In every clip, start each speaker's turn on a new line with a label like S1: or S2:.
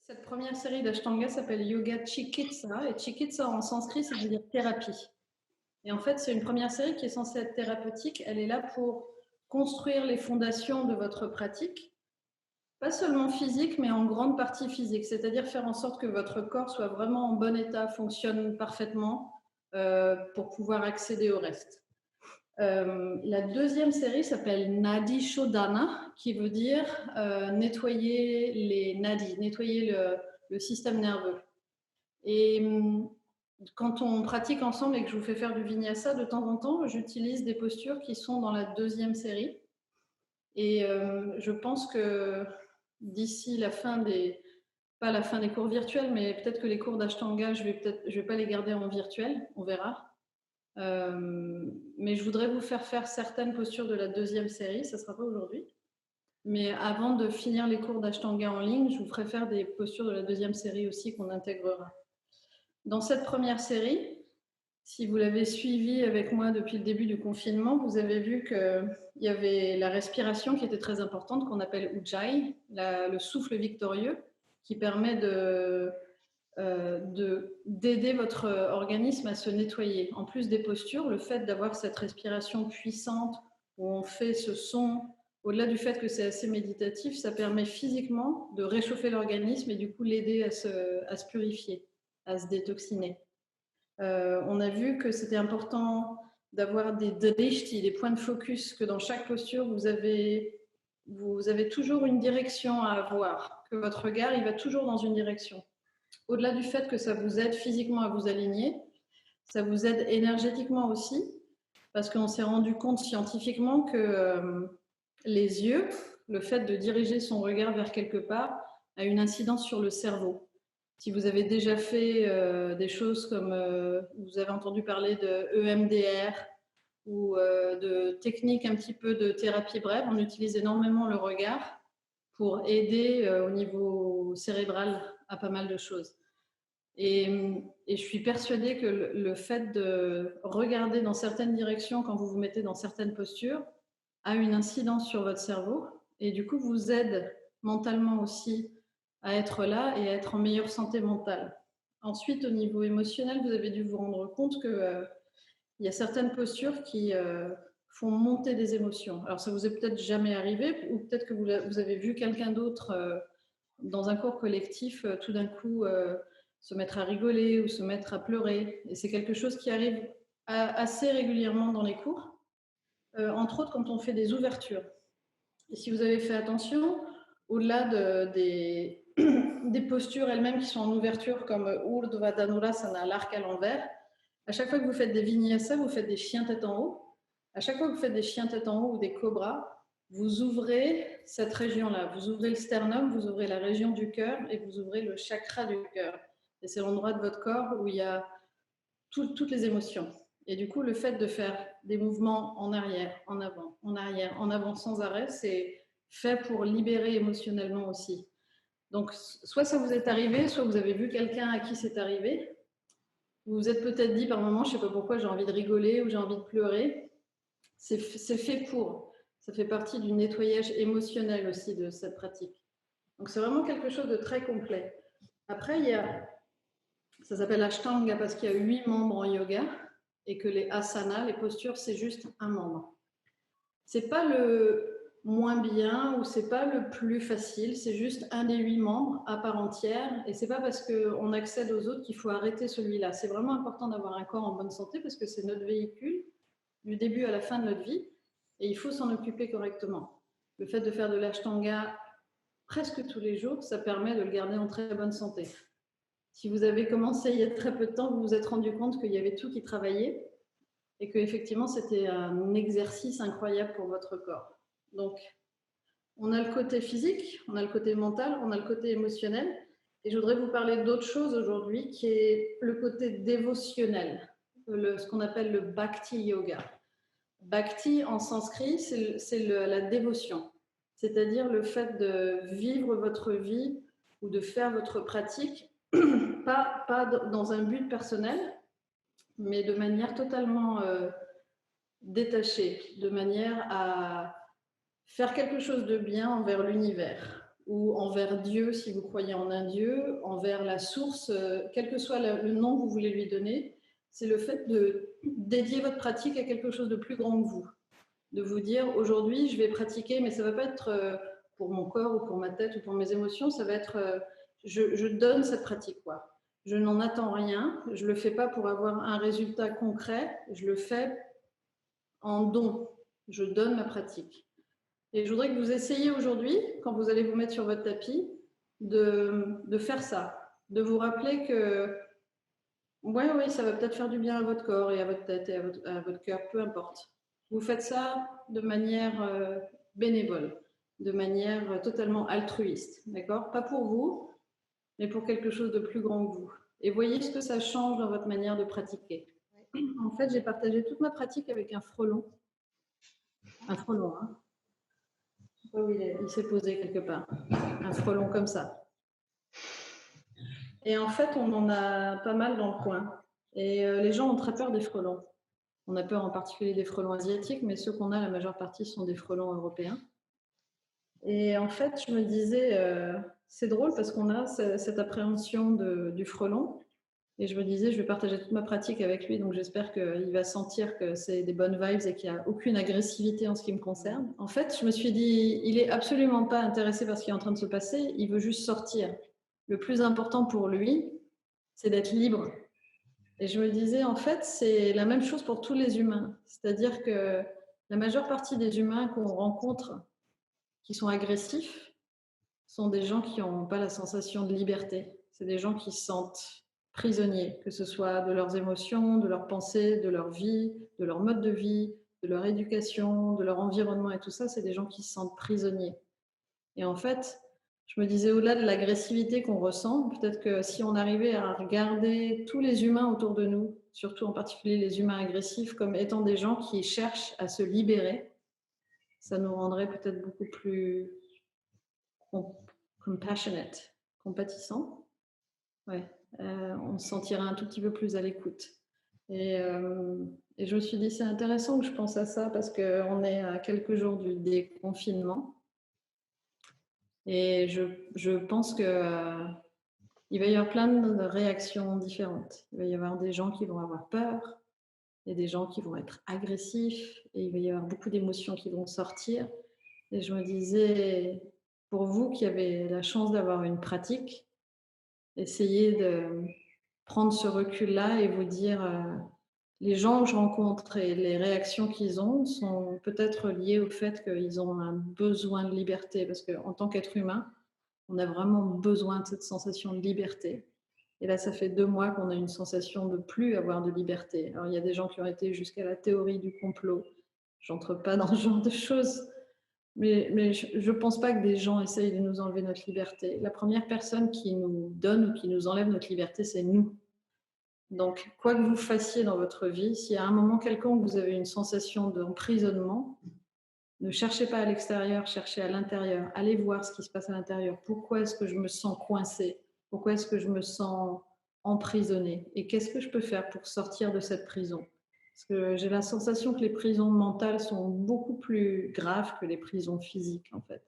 S1: Cette première série d'Ashtanga s'appelle Yoga Chikitsa, et Chikitsa en sanskrit, ça veut dire thérapie. Et en fait, c'est une première série qui est censée être thérapeutique. Elle est là pour construire les fondations de votre pratique, pas seulement physique, mais en grande partie physique, c'est-à-dire faire en sorte que votre corps soit vraiment en bon état, fonctionne parfaitement pour pouvoir accéder au reste. La deuxième série s'appelle Nadi Shodhana, qui veut dire nettoyer les nadis, nettoyer le système nerveux. Et quand on pratique ensemble et que je vous fais faire du vinyasa, de temps en temps, j'utilise des postures qui sont dans la deuxième série. Et je pense que d'ici la fin des, pas la fin des cours virtuels, mais peut-être que les cours d'Ashtanga, je vais pas les garder en virtuel, on verra. Mais je voudrais vous faire faire certaines postures de la deuxième série, ça ne sera pas aujourd'hui. Mais avant de finir les cours d'Ashtanga en ligne, je vous ferai faire des postures de la deuxième série aussi qu'on intégrera. Dans cette première série, si vous l'avez suivi avec moi depuis le début du confinement, vous avez vu qu'il y avait la respiration qui était très importante, qu'on appelle Ujjayi, le souffle victorieux, qui permet d'aider votre organisme à se nettoyer. En plus des postures, le fait d'avoir cette respiration puissante où on fait ce son, au-delà du fait que c'est assez méditatif, ça permet physiquement de réchauffer l'organisme et du coup l'aider à se purifier, à se détoxiner. On a vu que c'était important d'avoir des drishti, des points de focus, que dans chaque posture, vous avez toujours une direction à avoir, que votre regard, il va toujours dans une direction. Au-delà du fait que ça vous aide physiquement à vous aligner, ça vous aide énergétiquement aussi, parce qu'on s'est rendu compte scientifiquement que les yeux, le fait de diriger son regard vers quelque part, a une incidence sur le cerveau. Si vous avez déjà fait des choses comme vous avez entendu parler de EMDR ou de techniques un petit peu de thérapie brève, on utilise énormément le regard pour aider au niveau cérébral à pas mal de choses. Et je suis persuadée que le fait de regarder dans certaines directions quand vous vous mettez dans certaines postures a une incidence sur votre cerveau et du coup vous aide mentalement aussi à être là et à être en meilleure santé mentale. Ensuite, au niveau émotionnel, vous avez dû vous rendre compte que il y a certaines postures qui font monter des émotions. Alors ça vous est peut-être jamais arrivé ou peut-être que vous avez vu quelqu'un d'autre dans un cours collectif tout d'un coup se mettre à rigoler ou se mettre à pleurer. Et c'est quelque chose qui arrive assez régulièrement dans les cours, entre autres quand on fait des ouvertures. Et si vous avez fait attention, au-delà des postures elles-mêmes qui sont en ouverture, comme Urdhva Dhanurasana, l'arc à l'envers, à chaque fois que vous faites des vinyasa, vous faites des chiens tête en haut. À chaque fois que vous faites des chiens tête en haut ou des cobras, vous ouvrez cette région-là. Vous ouvrez le sternum, vous ouvrez la région du cœur et vous ouvrez le chakra du cœur. Et c'est l'endroit de votre corps où il y a toutes les émotions. Et du coup, le fait de faire des mouvements en arrière, en avant sans arrêt, c'est fait pour libérer émotionnellement aussi. Donc, soit ça vous est arrivé, soit vous avez vu quelqu'un à qui c'est arrivé. Vous vous êtes peut-être dit par moment, je ne sais pas pourquoi, j'ai envie de rigoler ou j'ai envie de pleurer. C'est fait pour. Ça fait partie du nettoyage émotionnel aussi de cette pratique. Donc, c'est vraiment quelque chose de très complet. Après, ça s'appelle Ashtanga parce qu'il y a 8 membres en yoga et que les asanas, les postures, c'est juste un membre. C'est pas le moins bien ou c'est pas le plus facile, c'est juste un des 8 membres à part entière et c'est pas parce qu'on accède aux autres qu'il faut arrêter celui-là. C'est vraiment important d'avoir un corps en bonne santé parce que c'est notre véhicule du début à la fin de notre vie et il faut s'en occuper correctement. Le fait de faire de l'ashtanga presque tous les jours, ça permet de le garder en très bonne santé. Si vous avez commencé il y a très peu de temps, vous vous êtes rendu compte qu'il y avait tout qui travaillait et qu'effectivement c'était un exercice incroyable pour votre corps. Donc, on a le côté physique, on a le côté mental, on a le côté émotionnel. Et je voudrais vous parler d'autre chose aujourd'hui qui est le côté dévotionnel, ce qu'on appelle le bhakti yoga. Bhakti en sanskrit, c'est la dévotion, c'est-à-dire le fait de vivre votre vie ou de faire votre pratique, pas dans un but personnel, mais de manière totalement détachée, de manière à faire quelque chose de bien envers l'univers. ou envers Dieu si vous croyez en un Dieu, envers la source, quel que soit le nom que vous voulez lui donner, c'est le fait de dédier votre pratique à quelque chose de plus grand que vous. De vous dire, aujourd'hui, je vais pratiquer, mais ça ne va pas être pour mon corps ou pour ma tête ou pour mes émotions, ça va être, je donne cette pratique, quoi. Je n'en attends rien, je ne le fais pas pour avoir un résultat concret, je le fais en don, je donne ma pratique. Et je voudrais que vous essayiez aujourd'hui, quand vous allez vous mettre sur votre tapis, de faire ça, de vous rappeler que oui, ça va peut-être faire du bien à votre corps et à votre tête et à votre cœur, peu importe. Vous faites ça de manière bénévole, de manière totalement altruiste, d'accord? Pas pour vous, mais pour quelque chose de plus grand que vous. Et voyez ce que ça change dans votre manière de pratiquer. En fait, j'ai partagé toute ma pratique avec un frelon. Un frelon, hein. Je sais pas où il s'est posé quelque part. Un frelon comme ça. Et en fait, on en a pas mal dans le coin. Et les gens ont très peur des frelons. On a peur en particulier des frelons asiatiques, mais ceux qu'on a, la majeure partie, sont des frelons européens. Et en fait, je me disais, c'est drôle parce qu'on a cette appréhension du frelon. Et je me disais, je vais partager toute ma pratique avec lui, donc j'espère qu'il va sentir que c'est des bonnes vibes et qu'il n'y a aucune agressivité en ce qui me concerne. En fait, je me suis dit, il n'est absolument pas intéressé par ce qui est en train de se passer, il veut juste sortir. Le plus important pour lui, c'est d'être libre. Et je me disais, en fait, c'est la même chose pour tous les humains. C'est-à-dire que la majeure partie des humains qu'on rencontre qui sont agressifs sont des gens qui n'ont pas la sensation de liberté. C'est des gens qui se sentent prisonniers, que ce soit de leurs émotions, de leurs pensées, de leur vie, de leur mode de vie, de leur éducation, de leur environnement et tout ça, c'est des gens qui se sentent prisonniers. Et en fait, je me disais, au-delà de l'agressivité qu'on ressent, peut-être que si on arrivait à regarder tous les humains autour de nous, surtout en particulier les humains agressifs, comme étant des gens qui cherchent à se libérer, ça nous rendrait peut-être beaucoup plus compassionate, compatissant. Ouais, on se sentirait un tout petit peu plus à l'écoute. Et je me suis dit, c'est intéressant que je pense à ça parce qu'on est à quelques jours du déconfinement. Et je pense que il va y avoir plein de réactions différentes. Il va y avoir des gens qui vont avoir peur, il y a des gens qui vont être agressifs, et il va y avoir beaucoup d'émotions qui vont sortir. Et je me disais, pour vous qui avez la chance d'avoir une pratique, essayez de prendre ce recul-là et vous dire, les gens que je rencontre et les réactions qu'ils ont sont peut-être liées au fait qu'ils ont un besoin de liberté, parce qu'en tant qu'être humain, on a vraiment besoin de cette sensation de liberté. Et là, ça fait 2 mois qu'on a une sensation de plus avoir de liberté. Alors, il y a des gens qui ont été jusqu'à la théorie du complot. J'entre pas dans ce genre de choses. Mais je ne pense pas que des gens essayent de nous enlever notre liberté. La première personne qui nous donne ou qui nous enlève notre liberté, c'est nous. Donc, quoi que vous fassiez dans votre vie, si à un moment quelconque vous avez une sensation d'emprisonnement, ne cherchez pas à l'extérieur, cherchez à l'intérieur. Allez voir ce qui se passe à l'intérieur. Pourquoi est-ce que je me sens coincée? Pourquoi est-ce que je me sens emprisonnée? Et qu'est-ce que je peux faire pour sortir de cette prison? Parce que j'ai la sensation que les prisons mentales sont beaucoup plus graves que les prisons physiques, en fait.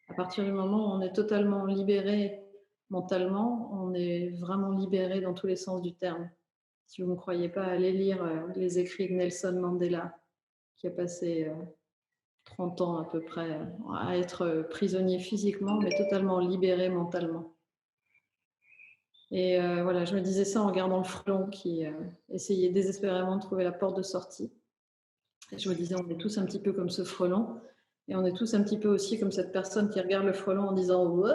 S1: À partir du moment où on est totalement libéré mentalement, on est vraiment libéré dans tous les sens du terme. Si vous ne me croyez pas, allez lire les écrits de Nelson Mandela, qui a passé 30 ans à peu près à être prisonnier physiquement, mais totalement libéré mentalement. Et voilà, je me disais ça en regardant le frelon qui essayait désespérément de trouver la porte de sortie. Et je me disais, on est tous un petit peu comme ce frelon, et on est tous un petit peu aussi comme cette personne qui regarde le frelon en disant « Wow !»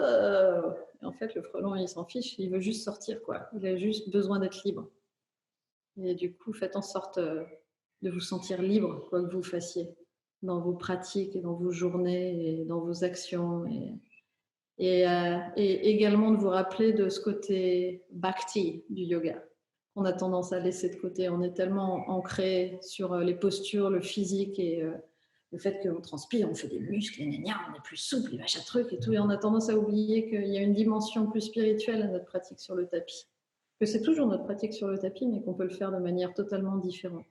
S1: Et en fait, le frelon, il s'en fiche, il veut juste sortir, quoi. Il a juste besoin d'être libre. Et du coup, faites en sorte de vous sentir libre, quoi que vous fassiez, dans vos pratiques et dans vos journées et dans vos actions. Et également de vous rappeler de ce côté bhakti du yoga. On a tendance à laisser de côté. On est tellement ancré sur les postures, le physique et le fait qu'on transpire, on fait des muscles, on est plus souple, les machins trucs et tout. Et on a tendance à oublier qu'il y a une dimension plus spirituelle à notre pratique sur le tapis. Que c'est toujours notre pratique sur le tapis, mais qu'on peut le faire de manière totalement différente.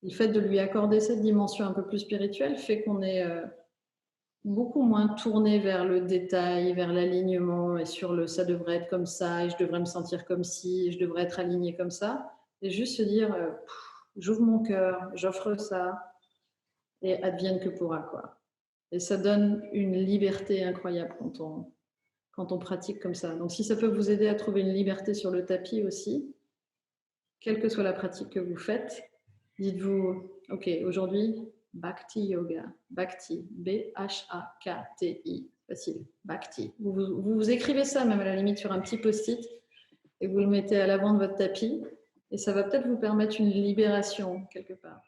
S1: Le fait de lui accorder cette dimension un peu plus spirituelle fait qu'on est beaucoup moins tourné vers le détail, vers l'alignement et sur le ça devrait être comme ça et je devrais me sentir comme ci, et je devrais être aligné comme ça. Et juste se dire, j'ouvre mon cœur, j'offre ça et advienne que pourra, quoi. Et ça donne une liberté incroyable quand on pratique comme ça. Donc si ça peut vous aider à trouver une liberté sur le tapis aussi, quelle que soit la pratique que vous faites, dites-vous, OK, aujourd'hui, Bhakti Yoga. Bhakti, B-H-A-K-T-I. Facile, Bhakti. Vous écrivez ça même à la limite sur un petit post-it et vous le mettez à l'avant de votre tapis et ça va peut-être vous permettre une libération quelque part.